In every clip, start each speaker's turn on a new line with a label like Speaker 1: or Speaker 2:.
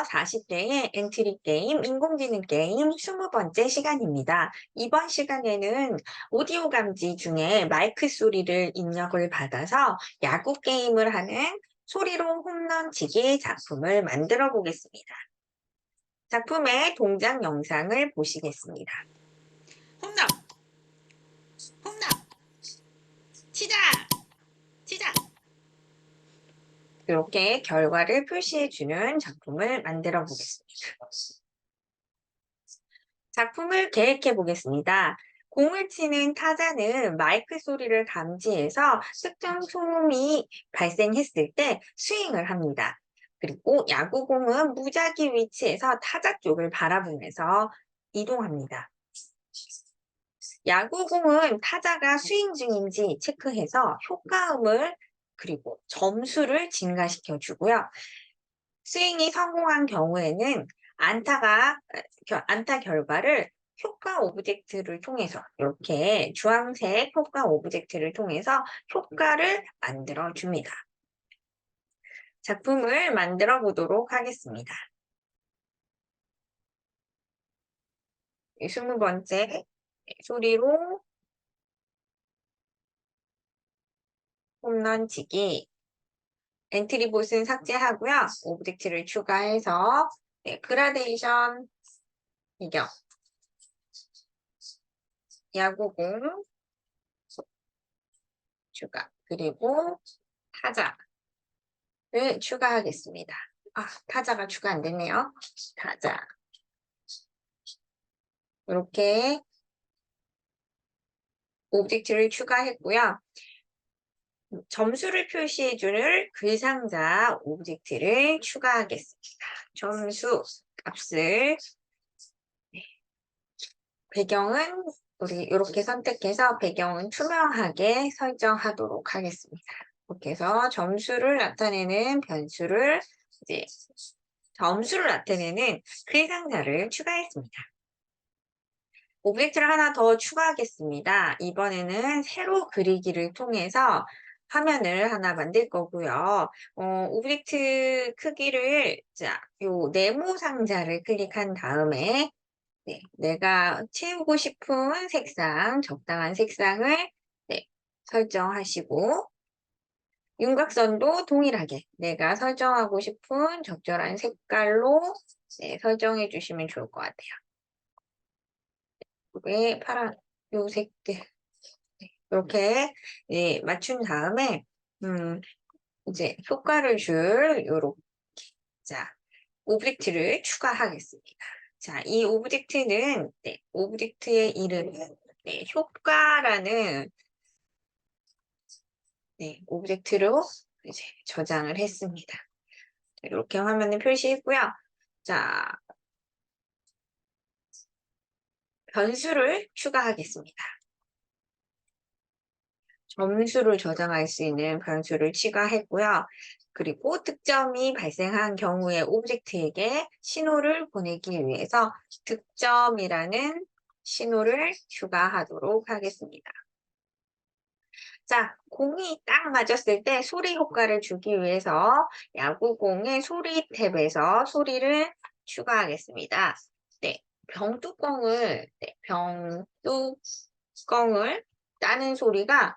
Speaker 1: 40대의 엔트리 게임, 인공지능 게임 20번째 시간입니다. 이번 시간에는 오디오 감지 중에 마이크 소리를 입력을 받아서 야구 게임을 하는 소리로 홈런 치기 작품을 만들어 보겠습니다. 작품의 동작 영상을 보시겠습니다.
Speaker 2: 홈런! 홈런! 치자! 치자!
Speaker 1: 이렇게 결과를 표시해주는 작품을 만들어 보겠습니다. 작품을 계획해 보겠습니다. 공을 치는 타자는 마이크 소리를 감지해서 특정 소음이 발생했을 때 스윙을 합니다. 그리고 야구공은 무작위 위치에서 타자 쪽을 바라보면서 이동합니다. 야구공은 타자가 스윙 중인지 체크해서 효과음을 그리고 점수를 증가시켜 주고요. 스윙이 성공한 경우에는 안타 결과를 효과 오브젝트를 통해서 이렇게 주황색 효과 오브젝트를 통해서 효과를 만들어 줍니다. 작품을 만들어 보도록 하겠습니다. 20번째 소리로 홈런 치기. 엔트리 봇은 삭제하고요. 오브젝트를 추가해서 그라데이션 배경 야구공 추가 그리고 타자를 추가하겠습니다. 타자가 추가 안 됐네요. 타자 이렇게 오브젝트를 추가했고요. 점수를 표시해줄 글상자 오브젝트를 추가하겠습니다. 점수 값을 배경은 우리 이렇게 선택해서 배경은 투명하게 설정하도록 하겠습니다. 이렇게 해서 점수를 나타내는 점수를 나타내는 글상자를 추가했습니다. 오브젝트를 하나 더 추가하겠습니다. 이번에는 세로 그리기를 통해서 화면을 하나 만들 거고요. 오브젝트 크기를 요 네모 상자를 클릭한 다음에 내가 채우고 싶은 색상, 적당한 색상을 설정하시고 윤곽선도 동일하게 내가 설정하고 싶은 적절한 색깔로 설정해 주시면 좋을 것 같아요. 파란 요 색들 이렇게 맞춘 다음에 이제 효과를 줄 요렇게 오브젝트를 추가하겠습니다. 이 오브젝트는 오브젝트의 이름은 효과라는 오브젝트로 이제 저장을 했습니다. 이렇게 화면을 표시했고요. 변수를 추가하겠습니다. 점수를 저장할 수 있는 변수를 추가했고요. 그리고 득점이 발생한 경우에 오브젝트에게 신호를 보내기 위해서 득점이라는 신호를 추가하도록 하겠습니다. 공이 딱 맞았을 때 소리 효과를 주기 위해서 야구공의 소리 탭에서 소리를 추가하겠습니다. 병뚜껑을 따는 소리가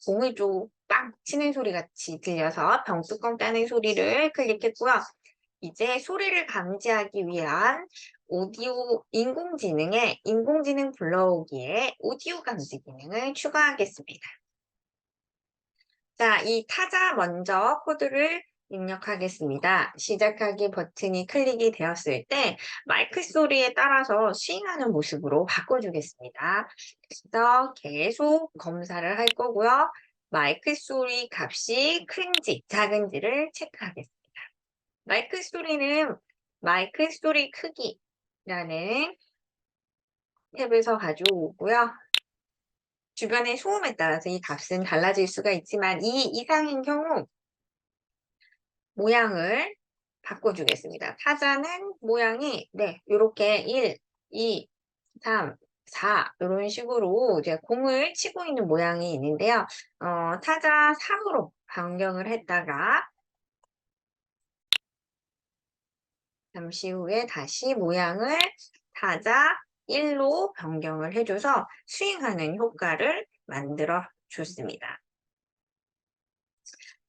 Speaker 1: 공을 좀 빵 치는 소리 같이 들려서 병뚜껑 따는 소리를 클릭했고요. 이제 소리를 감지하기 위한 인공지능 불러오기에 오디오 감지 기능을 추가하겠습니다. 이 타자 먼저 코드를 입력하겠습니다. 시작하기 버튼이 클릭이 되었을 때 마이크 소리에 따라서 스윙하는 모습으로 바꿔주겠습니다. 그래서 계속 검사를 할 거고요. 마이크 소리 값이 큰지 작은지를 체크하겠습니다. 마이크 소리는 마이크 소리 크기라는 탭에서 가져오고요. 주변의 소음에 따라서 이 값은 달라질 수가 있지만 이 이상인 경우 모양을 바꿔주겠습니다. 타자는 모양이 이렇게 1, 2, 3, 4 이런 식으로 이제 공을 치고 있는 모양이 있는데요. 타자 3으로 변경을 했다가 잠시 후에 다시 모양을 타자 1로 변경을 해줘서 스윙하는 효과를 만들어 줬습니다.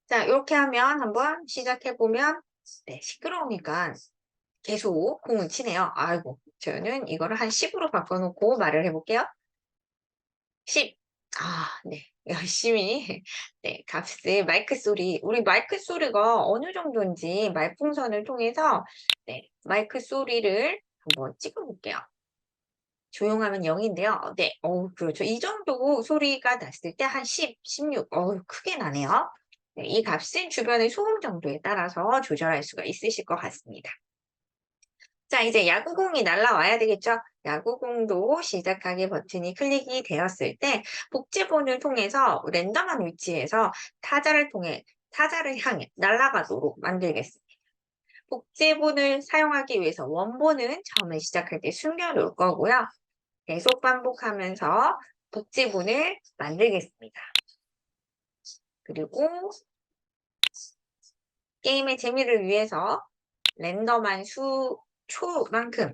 Speaker 1: 자, 이렇게 하면 한번 시작해보면, 네, 시끄러우니까 계속 공을 치네요. 아이고, 저는 이거를 한 10으로 바꿔놓고 말을 해볼게요. 10. 아, 네. 열심히, 네, 값을, 마이크 소리, 우리 마이크 소리가 어느 정도인지 말풍선을 통해서, 네, 마이크 소리를 한번 찍어볼게요. 조용하면 0인데요. 네, 그렇죠. 이 정도 소리가 났을 때 한 10, 16, 크게 나네요. 네, 이 값은 주변의 소음 정도에 따라서 조절할 수가 있으실 것 같습니다. 자, 이제 야구공이 날라와야 되겠죠? 야구공도 시작하기 버튼이 클릭이 되었을 때 복제본을 통해서 랜덤한 위치에서 타자를 향해 날아가도록 만들겠습니다. 복제본을 사용하기 위해서 원본은 처음에 시작할 때 숨겨놓을 거고요. 계속 반복하면서 복제본을 만들겠습니다. 그리고 게임의 재미를 위해서 랜덤한 초만큼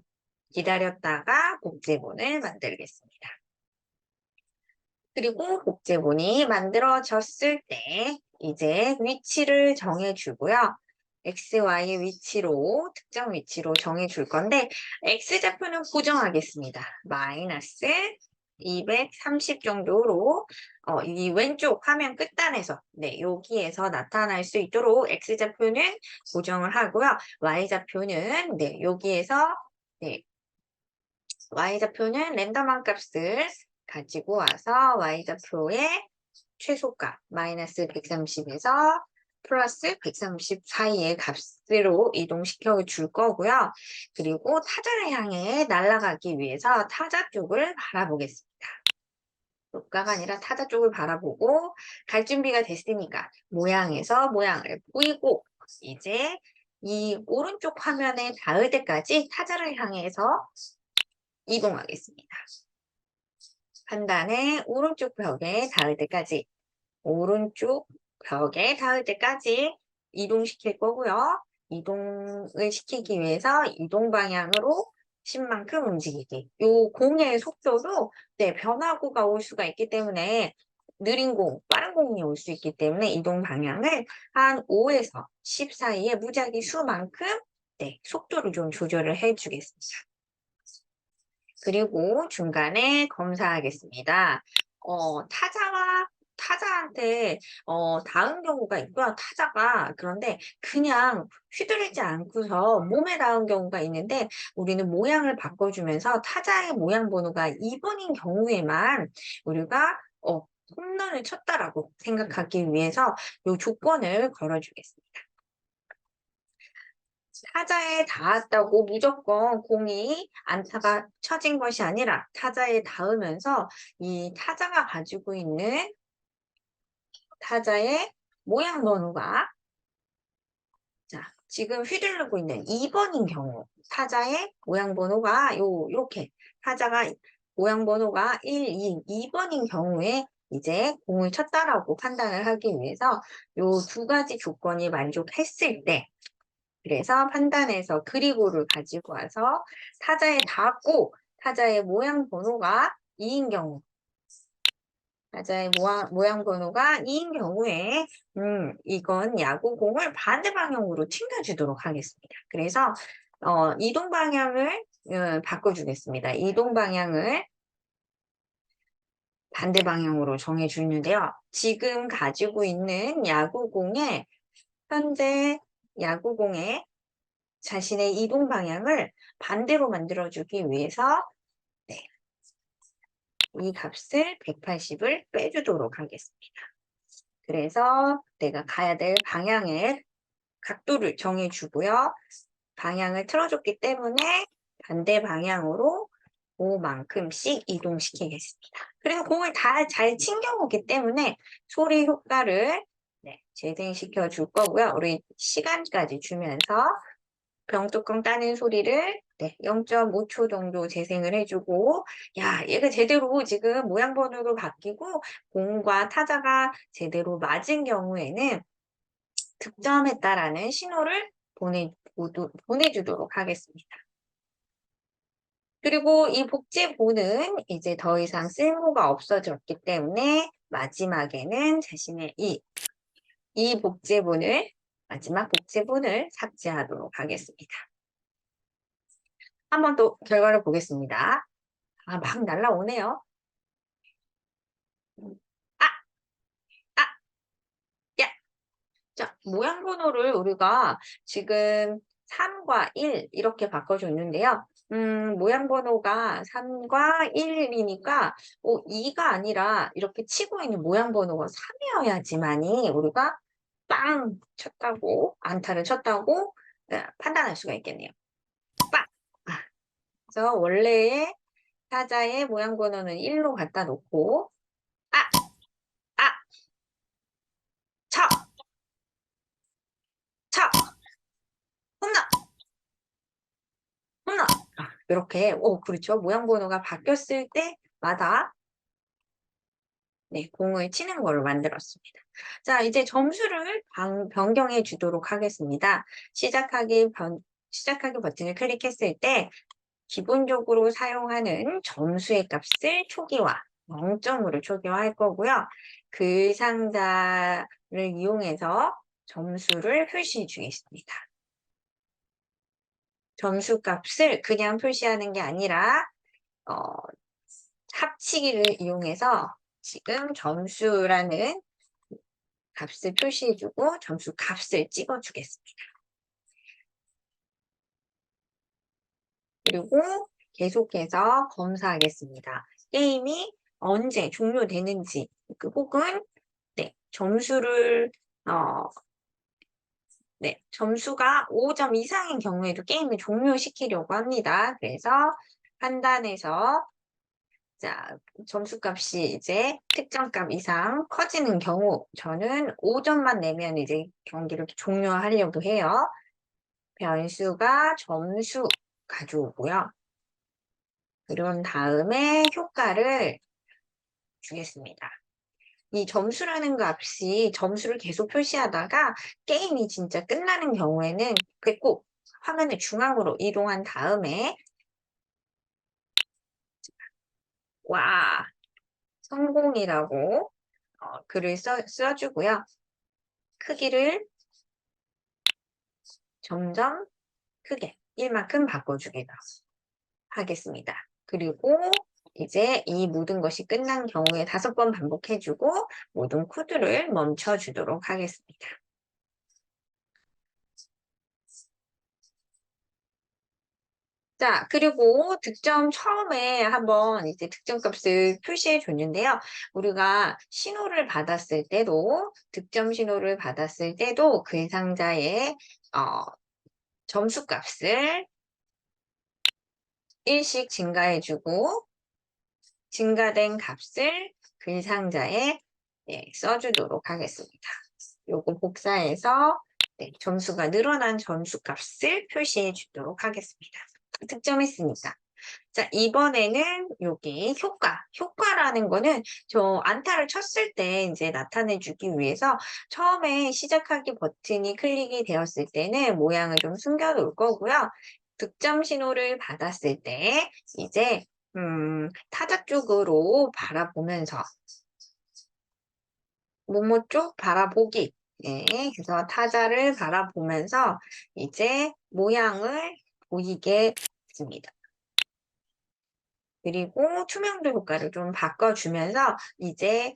Speaker 1: 기다렸다가 복제본을 만들겠습니다. 그리고 복제본이 만들어졌을 때 이제 위치를 정해주고요. X, Y 위치로, 특정 위치로 정해줄 건데 X좌표는 고정하겠습니다. 마이너스 230 정도로 이 왼쪽 화면 끝단에서 여기에서 나타날 수 있도록 X좌표는 고정을 하고요. Y좌표는 여기에서 Y좌표는 랜덤한 값을 가지고 와서 Y좌표의 최소값 마이너스 130에서 플러스 130 사이의 값으로 이동시켜 줄 거고요. 그리고 타자를 향해 날아가기 위해서 타자 쪽을 바라보겠습니다. 효과가 아니라 타자 쪽을 바라보고 갈 준비가 됐으니까 모양에서 모양을 보이고 이제 이 오른쪽 화면에 닿을 때까지 타자를 향해서 이동하겠습니다. 판단의 오른쪽 벽에 닿을 때까지 이동시킬 거고요. 이동을 시키기 위해서 이동 방향으로 10만큼 움직이기. 요 공의 속도도 변화구가 올 수가 있기 때문에 느린 공, 빠른 공이 올 수 있기 때문에 이동 방향을 한 5에서 10 사이의 무작위 수만큼 속도를 좀 조절을 해주겠습니다. 그리고 중간에 검사하겠습니다. 타자한테 닿은 경우가 있고요. 타자가 그런데 그냥 휘두르지 않고서 몸에 닿은 경우가 있는데 우리는 모양을 바꿔주면서 타자의 모양 번호가 2번인 경우에만 우리가 홈런을 쳤다라고 생각하기 위해서 이 조건을 걸어주겠습니다. 타자에 닿았다고 무조건 공이 안타가 쳐진 것이 아니라 타자에 닿으면서 이 타자가 가지고 있는 타자의 모양 번호가 지금 휘두르고 있는 2번인 경우 타자의 모양 번호가 요렇게 타자가 모양 번호가 2번인 경우에 이제 공을 쳤다라고 판단을 하기 위해서 요 두 가지 조건이 만족했을 때 그래서 판단해서 그리고를 가지고 와서 타자에 닿고 타자의 모양 번호가 2인 경우 타자의 모양 번호가 2인 경우에 이건 야구공을 반대 방향으로 튕겨주도록 하겠습니다. 그래서 이동 방향을 바꿔주겠습니다. 이동 방향을 반대 방향으로 정해주는데요. 지금 가지고 있는 현재 야구공의 자신의 이동 방향을 반대로 만들어주기 위해서 이 값을 180을 빼주도록 하겠습니다. 그래서 내가 가야 될 방향의 각도를 정해주고요. 방향을 틀어줬기 때문에 반대 방향으로 5만큼씩 이동시키겠습니다. 그래서 공을 다 잘 친 경우기 때문에 소리 효과를 재생시켜 줄 거고요. 우리 시간까지 주면서 병뚜껑 따는 소리를 0.5초 정도 재생을 해주고 얘가 제대로 지금 모양 번호로 바뀌고 공과 타자가 제대로 맞은 경우에는 득점했다라는 신호를 모두 보내주도록 하겠습니다. 그리고 이 복제본은 이제 더 이상 쓸모가 없어졌기 때문에 마지막에는 자신의 이 복제본을, 마지막 복제본을 삭제하도록 하겠습니다. 한 번 더 결과를 보겠습니다. 아, 막 날라오네요. 아, 아, 야. 자, 모양 번호를 우리가 지금 3과 1 이렇게 바꿔줬는데요. 모양 번호가 3과 1이니까 2가 아니라 이렇게 치고 있는 모양 번호가 3이어야지만이 우리가 빵 쳤다고, 안타를 쳤다고 판단할 수가 있겠네요. 빵! 아, 그래서 원래의 타자의 모양 번호는 1로 갖다 놓고 아! 아! 쳐! 쳐! 홈런! 홈런! 이렇게, 그렇죠. 모양 번호가 바뀌었을 때마다 네, 공을 치는 거로 만들었습니다. 자, 이제 점수를 변경해 주도록 하겠습니다. 시작하기 버튼을 클릭했을 때 기본적으로 사용하는 점수의 값을 초기화, 0점으로 초기화할 거고요. 글 상자를 이용해서 점수를 표시해 주겠습니다. 점수 값을 그냥 표시하는 게 아니라 합치기를 이용해서 지금 점수라는 값을 표시해주고 점수 값을 찍어주겠습니다. 그리고 계속해서 검사하겠습니다. 게임이 언제 종료되는지 혹은 점수를 점수가 5점 이상인 경우에도 게임을 종료시키려고 합니다. 그래서 판단해서 자, 점수값이 이제 특정값 이상 커지는 경우 저는 5점만 내면 이제 경기를 종료하려고 해요. 변수가 점수 가져오고요. 그런 다음에 효과를 주겠습니다. 이 점수라는 값이 점수를 계속 표시하다가 게임이 진짜 끝나는 경우에는 꼭 화면의 중앙으로 이동한 다음에 와 성공이라고 글을 써주고요. 크기를 점점 크게 1만큼 바꿔주기도 하겠습니다. 그리고 이제 이 모든 것이 끝난 경우에 5번 반복해주고 모든 코드를 멈춰주도록 하겠습니다. 자, 그리고 득점 처음에 한번 이제 득점값을 표시해 줬는데요. 우리가 신호를 받았을 때도, 득점 신호를 받았을 때도 그 상자에 점수값을 1씩 증가해주고 증가된 값을 글 상자에 써주도록 하겠습니다. 요거 복사해서 점수가 늘어난 점수값을 표시해 주도록 하겠습니다. 득점했으니까. 자, 이번에는 여기 효과라는 거는 저 안타를 쳤을 때 이제 나타내 주기 위해서 처음에 시작하기 버튼이 클릭이 되었을 때는 모양을 좀 숨겨 놓을 거고요. 득점 신호를 받았을 때 이제 타자 쪽으로 바라보면서 뭐뭐 쪽 바라보기. 네, 그래서 타자를 바라보면서 이제 모양을 보이게 했습니다. 그리고 투명도 효과를 좀 바꿔주면서 이제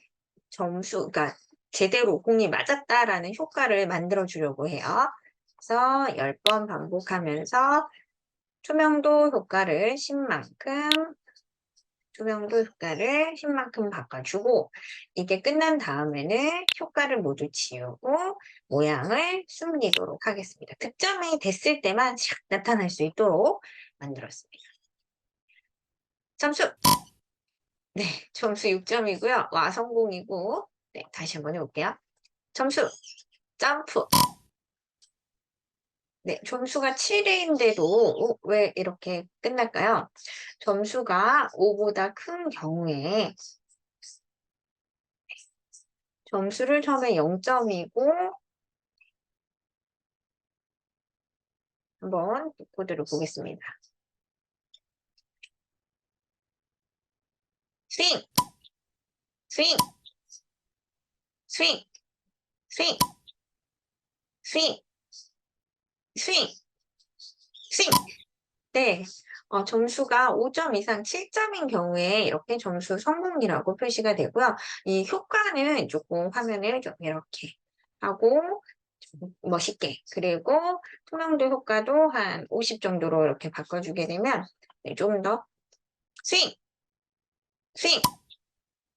Speaker 1: 그러니까 제대로 공이 맞았다라는 효과를 만들어 주려고 해요. 그래서 10번 반복하면서 투명도 효과를 10만큼 바꿔주고 이게 끝난 다음에는 효과를 모두 지우고 모양을 숨기도록 하겠습니다. 득점이 됐을 때만 샥 나타날 수 있도록 만들었습니다. 점수! 네, 점수 6점이고요. 와, 성공이고. 네, 다시 한번 해볼게요. 점수! 점프! 네, 점수가 7인데도 왜 이렇게 끝날까요? 점수가 5보다 큰 경우에 점수를 처음에 0점이고 한번 코드를 보겠습니다. 스윙, 스윙, 스윙, 스윙, 스윙, 스윙, 스윙. 네. 점수가 5점 이상 7점인 경우에 이렇게 점수 성공이라고 표시가 되고요. 이 효과는 조금 화면을 좀 이렇게 하고 좀 멋있게, 그리고 투명도 효과도 한 50 정도로 이렇게 바꿔주게 되면 네, 좀 더 스윙, 스윙,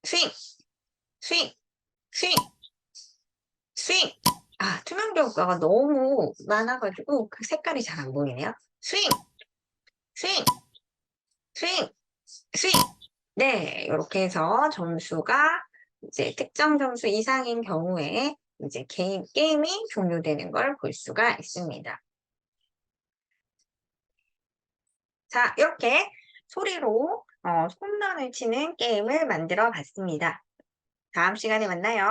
Speaker 1: 스윙, 스윙, 스윙, 스윙. 투명도 효과가 너무 많아 가지고 그 색깔이 잘 안 보이네요. 스윙, 스윙, 스윙, 스윙. 네. 요렇게 해서 점수가 이제 특정 점수 이상인 경우에 이제 게임이 종료되는 걸 볼 수가 있습니다. 자, 이렇게 소리로 홈런을 치는 게임을 만들어 봤습니다. 다음 시간에 만나요.